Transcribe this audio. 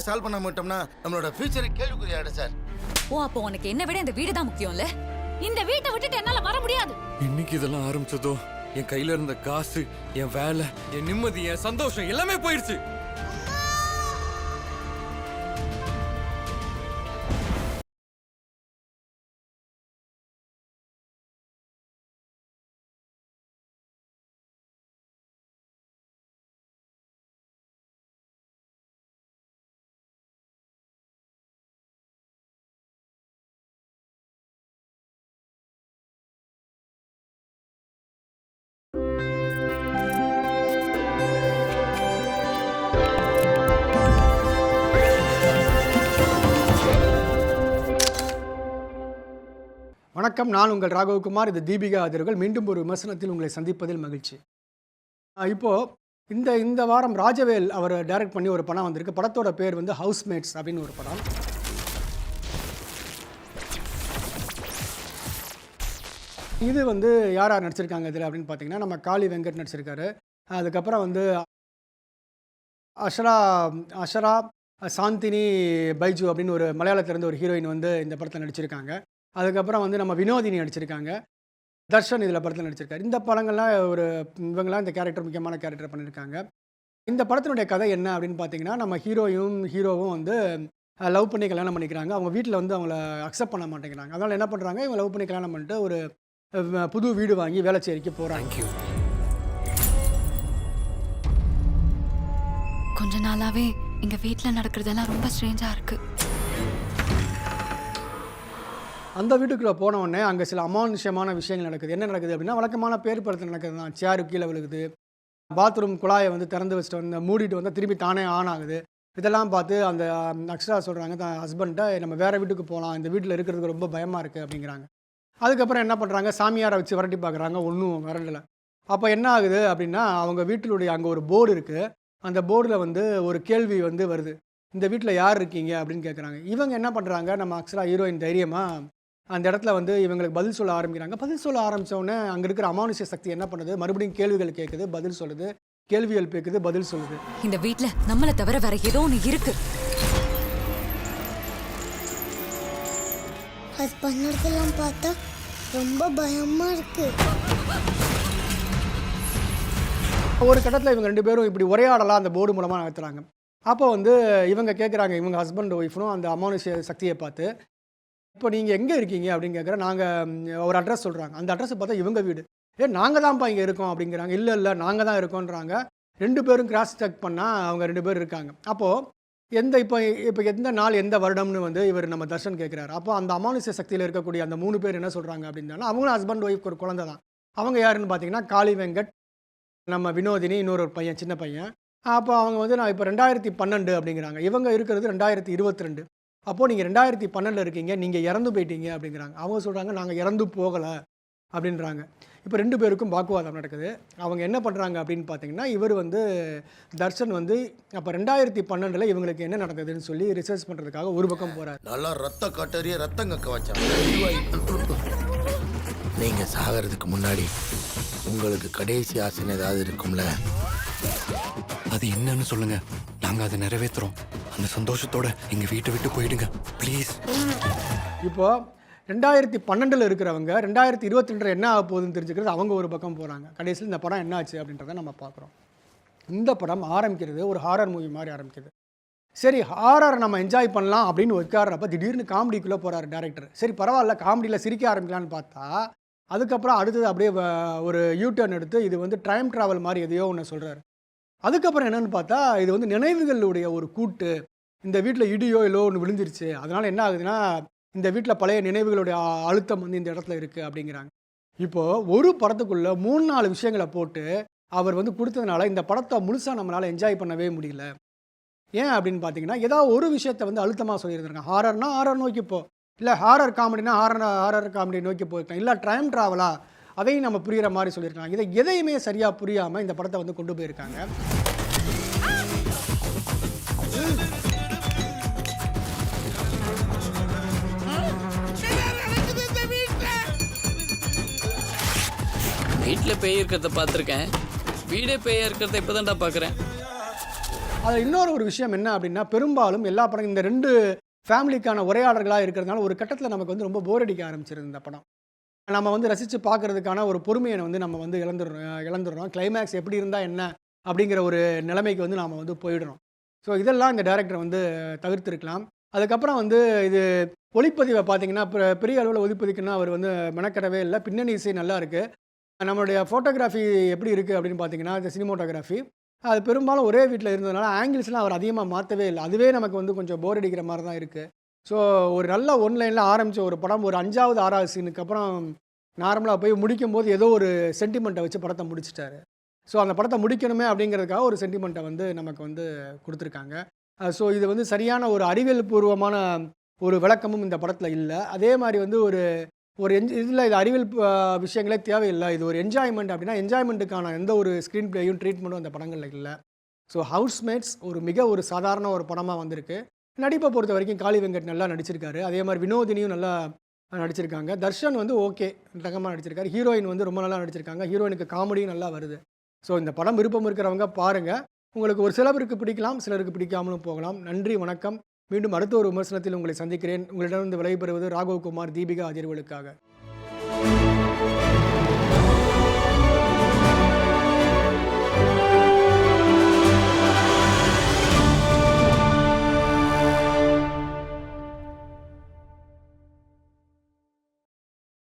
Solve பண்ண மாட்டோம்னா நம்மளோட ஃபியூச்சரை கேள்விக்குறியாயிடும் சார். ஓ, அப்போ உனக்கு என்ன விட இந்த வீடு தான் முக்கியம்ல? இந்த வீட்டை விட்டுட்டு என்னால வர முடியாது. இன்னைக்கு இதெல்லாம் ஆரம்பிச்சதோ என் கையில இருந்த காசு, என் வேலை, என் நிம்மதி, என் சந்தோஷம் எல்லாமே போயிடுச்சு. வணக்கம், நான் உங்கள் ராகவகுமார். இது தீபிகா அதிர்கள். மீண்டும் ஒரு விமர்சனத்தில் உங்களை சந்திப்பதில் மகிழ்ச்சி. இப்போது இந்த வாரம் ராஜவேல் அவர் டைரக்ட் பண்ணி ஒரு படம் வந்திருக்கு. படத்தோட பேர் வந்து ஹவுஸ்மேட்ஸ் அப்படின்னு ஒரு படம். இது வந்து யார் யார் நடிச்சிருக்காங்க இதில் அப்படின்னு பார்த்தீங்கன்னா, நம்ம காளி வெங்கட் நடிச்சிருக்காரு. அதுக்கப்புறம் வந்து அஷரா சாந்தினி பைஜு அப்படின்னு ஒரு மலையாளத்திலேருந்து ஒரு ஹீரோயின் வந்து இந்த படத்தில் நடிச்சிருக்காங்க. அதுக்கப்புறம் வந்து நம்ம வினோதினி நடிச்சிருக்காங்க. தர்ஷன் இதில் படத்தில் நடிச்சிருக்காரு. இந்த படங்கள்லாம் இவங்கெல்லாம் இந்த கேரக்டர் முக்கியமான கேரக்டர் பண்ணியிருக்காங்க. இந்த படத்தினுடைய கதை என்ன அப்படின்னு பார்த்தீங்கன்னா, நம்ம ஹீரோவும் வந்து லவ் பண்ணி கல்யாணம் பண்ணிக்கிறாங்க. அவங்க வீட்டில் வந்து அவங்கள அக்செப்ட் பண்ண மாட்டேங்கிறாங்க. அதனால் என்ன பண்ணுறாங்க, இவங்க லவ் பண்ணி கல்யாணம் பண்ணிட்டு ஒரு புது வீடு வாங்கி வேளச்சேரிக்கு போகிறாங்க. கொஞ்ச நாளாவே எங்கள் வீட்டில் நடக்கிறதெல்லாம் ரொம்ப ஸ்ட்ரேஞ்சாக இருக்குது. அந்த வீட்டுக்குள்ளே போனவுடனே அங்கே சில அமானுஷ்யமான விஷயங்கள் நடக்குது. என்ன நடக்குது அப்படின்னா, வழக்கமான பேர் படத்தில் நடக்குது தான். சேரு கீழே விழுகுது, பாத்ரூம் குழாயை வந்து திறந்து வச்சுட்டு வந்து மூடிட்டு வந்து திரும்பி தானே ஆன் ஆகுது. இதெல்லாம் பார்த்து அந்த அக்ஷரா சொல்கிறாங்க தான் ஹஸ்பண்ட்டை, நம்ம வேறு வீட்டுக்கு போகலாம், இந்த வீட்டில் இருக்கிறதுக்கு ரொம்ப பயமாக இருக்குது அப்படிங்கிறாங்க. அதுக்கப்புறம் என்ன பண்ணுறாங்க, சாமியாரை வச்சு விரட்டி பார்க்குறாங்க, ஒன்றும் விரண்டலை. அப்போ என்ன ஆகுது அப்படின்னா, அவங்க வீட்டிலுடைய அங்கே ஒரு போர்டு இருக்குது. அந்த போர்டில் வந்து ஒரு கேள்வி வந்து வருது, இந்த வீட்டில் யார் இருக்கீங்க அப்படின்னு கேட்குறாங்க. இவங்க என்ன பண்ணுறாங்க, நம்ம அக்ஷரா ஹீரோயின் தைரியமாக அந்த இடத்துல வந்து இவங்களுக்கு பதில் சொல்ல ஆரம்பிக்கிறாங்க. பதில் சொல்ல ஆரம்பித்தோடனே அங்கே இருக்கிற அமானுஷ்ய சக்தி என்ன பண்ணுது, மறுபடியும் கேள்விகள் கேட்குது, பதில் சொல்லுது, கேள்விகள் கேட்குது, பதில் சொல்லுது. இந்த வீட்டில் நம்மளை தவிர வேற ஏதோ ஒன்று இருக்கு. அது பண்ணதெல்லாம் பார்த்தா ரொம்ப பயமா இருக்கு. ஒரு கட்டத்தில் இவங்க ரெண்டு பேரும் இப்படி உரையாடலாம் அந்த போர்டு மூலமாக நடத்துகிறாங்க. அப்போ வந்து இவங்க கேட்குறாங்க, இவங்க ஹஸ்பண்ட் ஒய்ஃபும் அந்த அமானுஷ்ய சக்தியை பார்த்து, இப்போ நீங்கள் எங்கே இருக்கீங்க அப்படின்னு கேட்குறேன். நாங்கள் ஒரு அட்ரஸ் சொல்கிறாங்க. அந்த அட்ரஸை பார்த்தா இவங்க வீடு. நாங்கள் தான்ப்பா இங்கே இருக்கோம் அப்படிங்கிறாங்க. இல்லை நாங்கள் தான் இருக்கோன்றாங்க. ரெண்டு பேரும் கிராஸ் செக் பண்ணால் அவங்க ரெண்டு பேர் இருக்காங்க. அப்போது இப்போ எந்த நாள் எந்த வருடம்னு வந்து இவர் நம்ம தர்ஷன் கேட்குறாரு. அப்போ அந்த அமானுஷ்ய சக்தியில் இருக்கக்கூடிய அந்த 3 பேர் என்ன சொல்கிறாங்க அப்படின்னா, அவங்களும் ஹஸ்பண்ட் ஒய்ஃப் ஒரு குழந்தை தான். அவங்க யாருன்னு பார்த்தீங்கன்னா, காளி வெங்கட், நம்ம வினோதினி, இன்னொரு பையன், சின்ன பையன். அப்போ அவங்க வந்து நான் இப்போ 2012 அப்படிங்கிறாங்க. இவங்க இருக்கிறது 2022. அப்போது நீங்கள் 2012 இருக்கீங்க, நீங்கள் இறந்து போயிட்டீங்க அப்படிங்கிறாங்க. அவங்க சொல்கிறாங்க, நாங்கள் இறந்து போகலை அப்படின்றாங்க. இப்போ ரெண்டு பேருக்கும் வாக்குவாதம் நடக்குது. அவங்க என்ன பண்ணுறாங்க அப்படின்னு பார்த்தீங்கன்னா, இவர் வந்து தர்ஷன் வந்து அப்போ 2012 இவங்களுக்கு என்ன நடந்ததுன்னு சொல்லி ரிசர்ச் பண்ணுறதுக்காக ஒரு பக்கம் போகிறார். நல்லா ரத்த காட்டறிய ரத்தம் கக்க வச்சாங்க. நீங்கள் சாகிறதுக்கு முன்னாடி உங்களுக்கு கடைசி ஆசை ஏதாவது இருக்கும்ல, அது என்னன்னு சொல்லுங்க, நாங்க அதை நிறைவேற்றுறோம். அந்த சந்தோஷத்தோட எங்க வீட்டை விட்டு போயிடுங்க ப்ளீஸ். இப்போ 2012 இருக்கிறவங்க 2022 என்ன ஆக போகுதுன்னு தெரிஞ்சுக்கிறது அவங்க ஒரு பக்கம் போகிறாங்க. கடைசியில் இந்த படம் என்ன ஆச்சு அப்படின்றத நம்ம பார்க்குறோம். இந்த படம் ஆரம்பிக்கிறது ஒரு ஹாரர் மூவி மாதிரி ஆரம்பிக்குது. சரி, ஹாரர் நம்ம என்ஜாய் பண்ணலாம் அப்படின்னு உட்கார்றப்ப திடீர்னு காமெடிக்குள்ளே போகிறார் டேரக்டர். சரி பரவாயில்ல, காமெடியில் சிரிக்க ஆரம்பிக்கலான்னு பார்த்தா அதுக்கப்புறம் அடுத்தது அப்படியே ஒரு யூடர்ன் எடுத்து இது வந்து டைம் ட்ராவல் மாதிரி எதையோ ஒன்று சொல்கிறார். அதுக்கப்புறம் என்னென்னு பார்த்தா, இது வந்து நினைவுகளுடைய ஒரு கூட்டு. இந்த வீட்டில் இடியோ இல்லோ ஒன்று விழுந்துருச்சு, அதனால் என்ன ஆகுதுன்னா இந்த வீட்டில் பழைய நினைவுகளுடைய அழுத்தம் வந்து இந்த இடத்துல இருக்குது அப்படிங்கிறாங்க. இப்போது ஒரு படத்துக்குள்ளே 3-4 விஷயங்களை போட்டு அவர் வந்து கொடுத்ததுனால இந்த படத்தை முழுசாக நம்மளால் என்ஜாய் பண்ணவே முடியல. ஏன் அப்படின்னு பார்த்தீங்கன்னா, ஏதாவது ஒரு விஷயத்தை வந்து அழுத்தமாக சொல்லியிருந்தாங்க. ஹாரர்னா ஹாரர் நோக்கி போ, இல்லை ஹாரர் காமெடினா ஹாரர் காமெடி நோக்கி போயிருக்கலாம், இல்லை டைம் ட்ராவலா அதையும் நம்ம புரிகிற மாதிரி சொல்லியிருக்காங்க. இதை எதையுமே சரியாக புரியாமல் இந்த படத்தை வந்து கொண்டு போயிருக்காங்க. வீட்டில் பேய் இருக்கிறத பார்த்துருக்கேன், வீடே பேயா இருக்கிறத இப்போதான்டா பார்க்குறேன். அதில் இன்னொரு ஒரு விஷயம் என்ன அப்படின்னா, பெரும்பாலும் எல்லா படம் இந்த 2 ஃபேமிலிக்கான உரையாடல்களாக இருக்கிறதுனால ஒரு கட்டத்தில் நமக்கு வந்து ரொம்ப போர் அடிக்க ஆரம்பிச்சிருது இந்த படம். நம்ம வந்து ரசித்து பார்க்கறதுக்கான ஒரு பொறுமையை வந்து நம்ம வந்து இழந்துடுறோம். கிளைமேக்ஸ் எப்படி இருந்தால் என்ன அப்படிங்கிற ஒரு நிலைமைக்கு வந்து நாம் வந்து போயிடுறோம். ஸோ இதெல்லாம் இந்த டைரக்டர் வந்து தவிர்த்திருக்கலாம். அதுக்கப்புறம் வந்து இது ஒளிப்பதிவை பார்த்தீங்கன்னா, பெரிய அளவில் ஒளிப்பதிக்குன்னா அவர் வந்து மெனக்கெடவே இல்லை. பின்னணி இசை நல்லா இருக்குது. நம்மளுடைய ஃபோட்டோகிராஃபி எப்படி இருக்குது அப்படின்னு பார்த்தீங்கன்னா, இந்த சினிமோட்டோகிராஃபி அது பெரும்பாலும் ஒரே வீட்டில் இருந்ததுனால ஆங்கிள்ஸ்லாம் அவர் அதிகமாக மாற்றவே இல்லை. அதுவே நமக்கு வந்து கொஞ்சம் போர் அடிக்கிற மாதிரி தான் இருக்குது. ஸோ ஒரு நல்ல ஒன்லைனில் ஆரம்பித்த ஒரு படம் ஒரு 5வது 6வது சீனுக்கு அப்புறம் நார்மலாக போய் முடிக்கும்போது ஏதோ ஒரு சென்டிமெண்ட்டை வச்சு படத்தை முடிச்சிட்டாரு. ஸோ அந்த படத்தை முடிக்கணுமே அப்படிங்கிறதுக்காக ஒரு சென்டிமெண்ட்டை வந்து நமக்கு வந்து கொடுத்துருக்காங்க. ஸோ இது வந்து சரியான ஒரு அறிவியல் பூர்வமான ஒரு விளக்கமும் இந்த படத்தில் இல்லை. அதே மாதிரி வந்து ஒரு ஒரு இதில் இது அறிவியல் விஷயங்களே தேவையில்லை. இது ஒரு என்ஜாய்மெண்ட் அப்படின்னா என்ஜாய்மெண்ட்டுக்கான எந்த ஒரு ஸ்க்ரீன் பிளேயும் ட்ரீட்மெண்ட்டும் அந்த படங்களில் இல்லை. ஸோ ஹவுஸ்மேட்ஸ் ஒரு சாதாரண ஒரு படமாக வந்திருக்கு. நடிப்பை பொறுத்த வரைக்கும் காளி வெங்கட் நல்லா நடிச்சிருக்காரு. அதே மாதிரி வினோதினியும் நல்லா நடிச்சிருக்காங்க. தர்ஷன் வந்து ஓகே ரகமாக நடிச்சிருக்காரு. ஹீரோயின் வந்து ரொம்ப நல்லா நடிச்சிருக்காங்க. ஹீரோயினுக்கு காமெடியும் நல்லா வருது. ஸோ இந்த படம் விருப்பம் இருக்கிறவங்க பாருங்கள். உங்களுக்கு ஒரு சிலருக்கு பிடிக்கலாம், சிலருக்கு பிடிக்காமலும் போகலாம். நன்றி, வணக்கம். மீண்டும் அடுத்த ஒரு விமர்சனத்தில் உங்களை சந்திக்கிறேன். உங்களிடமிருந்து விடைபெறுவது ராகவ் குமார், தீபிகா அதிர்வுகளுக்காக.